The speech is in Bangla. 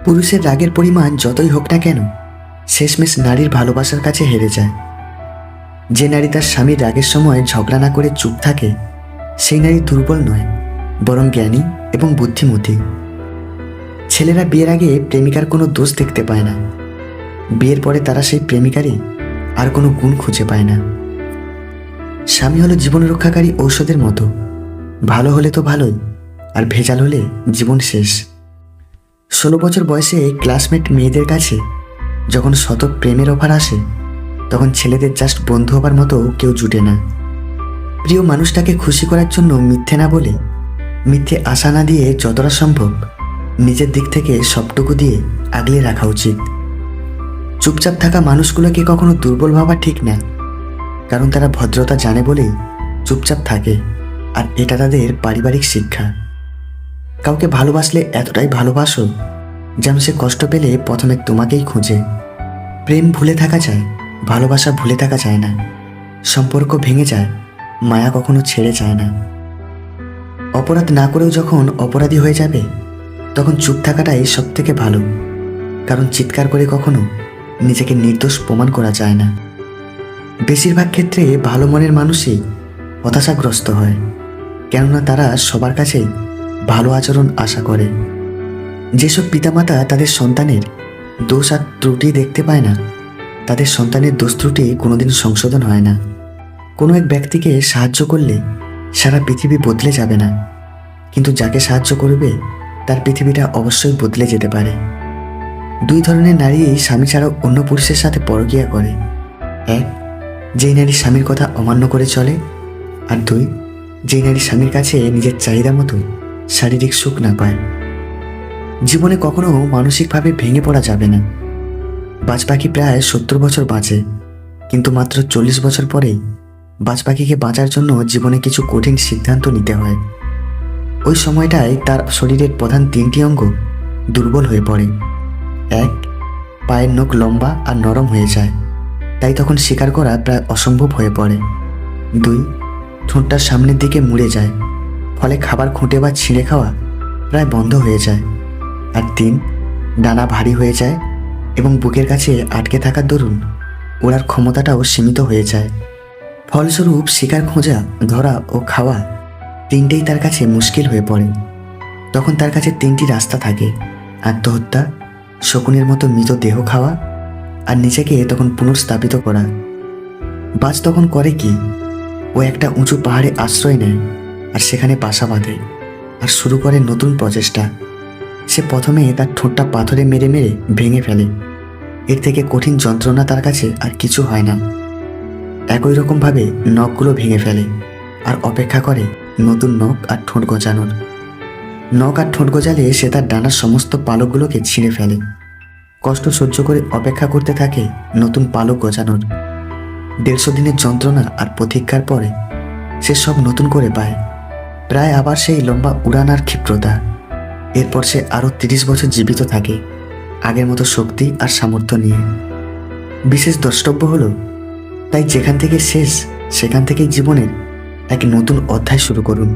পুরুষের রাগের পরিমাণ যতই হোক না কেন, শেষমেশ নারীর ভালোবাসার কাছে হেরে যায়। যে নারী তার স্বামীর রাগের সময় ঝগড়া না করে চুপ থাকে, সেই নারী দুর্বল নয়, বরং জ্ঞানী এবং বুদ্ধিমতী। ছেলেরা বিয়ের আগে প্রেমিকার কোনো দোষ দেখতে পায় না, বিয়ের পরে তারা সেই প্রেমিকারই আর কোনো গুণ খুঁজে পায় না। স্বামী হলো জীবন রক্ষাকারী ঔষধের মতো, ভালো হলে তো ভালোই, আর ভেজাল হলে জীবন শেষ। 16 বছর বয়সে ক্লাসমেট মেয়েদের কাছে যখন শত প্রেমের অফার আসে, তখন ছেলেদের জাস্ট বন্ধু হবার মতো কেউ জুটে না। প্রিয় মানুষটাকে খুশি করার জন্য মিথ্যে না বলে, মিথ্যে আশা না দিয়ে যতটা সম্ভব নিজের দিক থেকে সবটুকু দিয়ে আগলে রাখা উচিত। চুপচাপ থাকা মানুষগুলোকে কখনো দুর্বল ভাবা ঠিক না, কারণ তারা ভদ্রতা জানে বলেই চুপচাপ থাকে, আর এটা তাদের পারিবারিক শিক্ষা। কাউকে ভালোবাসলে এতটাই ভালোবাসো যেন সে কষ্ট পেলে প্রথমে তোমাকেই খুঁজে। প্রেম ভুলে থাকা যায়, ভালোবাসা ভুলে থাকা যায় না। সম্পর্ক ভেঙে যায়, মায়া কখনো ছেড়ে যায় না। অপরাধ না করেও যখন অপরাধী হয়ে যাবে, তখন চুপ থাকাটাই সব থেকে ভালো, কারণ চিৎকার করে কখনো নিজেকে নির্দোষ প্রমাণ করা যায় না। বেশিরভাগ ক্ষেত্রে ভালো মনের মানুষই হতাশাগ্রস্ত হয়, কেননা তারা সবার কাছেই ভালো আচরণ আশা করে। যেসব পিতামাতা তাদের সন্তানের দোষ আর ত্রুটি দেখতে পায় না, তাদের সন্তানের দোষ ত্রুটি কোনোদিন সংশোধন হয় না। কোনো এক ব্যক্তিকে সাহায্য করলে সারা পৃথিবী বদলে যাবে না, কিন্তু যাকে সাহায্য করবে তার পৃথিবীটা অবশ্যই বদলে যেতে পারে। দুই ধরনের নারী স্বামী ছাড়াও অন্য পুরুষের সাথে পরকীয়া করে। এক, যেই নারী স্বামীর কথা অমান্য করে চলে, আর দুই, যেই নারী স্বামীর কাছে নিজের চাহিদা মতো শারীরিক সুখ না পায়। জীবনে কখনো মানসিকভাবে ভেঙে পড়া যাবে না। বাজপাখি প্রায় 70 বছর বাঁচে, কিন্তু মাত্র 40 বছর পরেই বাজপাখিকে বাঁচার জন্য জীবনে কিছু কঠিন সিদ্ধান্ত নিতে হয়। ওই সময়টায় তার শরীরের প্রধান 3টি অঙ্গ দুর্বল হয়ে পড়ে। এক, পায়ের নখ লম্বা আর নরম হয়ে যায়, তাই তখন শিকার করা প্রায় অসম্ভব হয়ে পড়ে। 2, ঠোঁটটা সামনের দিকে মুড়ে যায়, ফলে খাবার খুঁটে বা ছিঁড়ে খাওয়া প্রায় বন্ধ হয়ে যায়। আর 3, ডানা ভারী হয়ে যায় এবং বুকের কাছে আটকে থাকার দরুন ওড়ার ক্ষমতাটাও সীমিত হয়ে যায়। ফলস্বরূপ শিকার খোঁজা, ধরা ও খাওয়া তিনটেই তার কাছে মুশকিল হয়ে পড়ে। তখন তার কাছে 3টি রাস্তা থাকে: আত্মহত্যা, শকুনের মতো মৃত দেহ খাওয়া, আর নিজেকে তখন পুনর্স্থাপিত করা। বাজ তখন করে কি? ও একটা উঁচু পাহাড়ে আশ্রয় নেয় আর সেখানে বাসা বাঁধে আর শুরু করে নতুন প্রচেষ্টা। সে প্রথমে তার ঠোঁটটা পাথরে মেরে মেরে ভেঙে ফেলে। এর থেকে কঠিন যন্ত্রণা তার কাছে আর কিছু হয় না। একই রকমভাবে নখগুলো ভেঙে ফেলে আর অপেক্ষা করে নতুন নখ আর ঠোঁট গজানোর। নখ আর ঠোঁট গজালে সে তার ডানার সমস্ত পালকগুলোকে ছিঁড়ে ফেলে। কষ্ট সহ্য করে অপেক্ষা করতে থাকে নতুন পালক গজানোর। 150 দিনের যন্ত্রণা আর প্রতীক্ষার পরে সে সব নতুন করে পায়, প্রায় আবার সেই লম্বা উড়ান আর ক্ষিপ্রতা। এরপর সে আরও 30 বছর জীবিত থাকে, আগের মতো শক্তি আর সামর্থ্য নিয়ে। বিশেষ দ্রষ্টব্য হলো, তাই যেখান থেকে শেষ সেখান থেকেই জীবনের এক নতুন অধ্যায় শুরু করুন।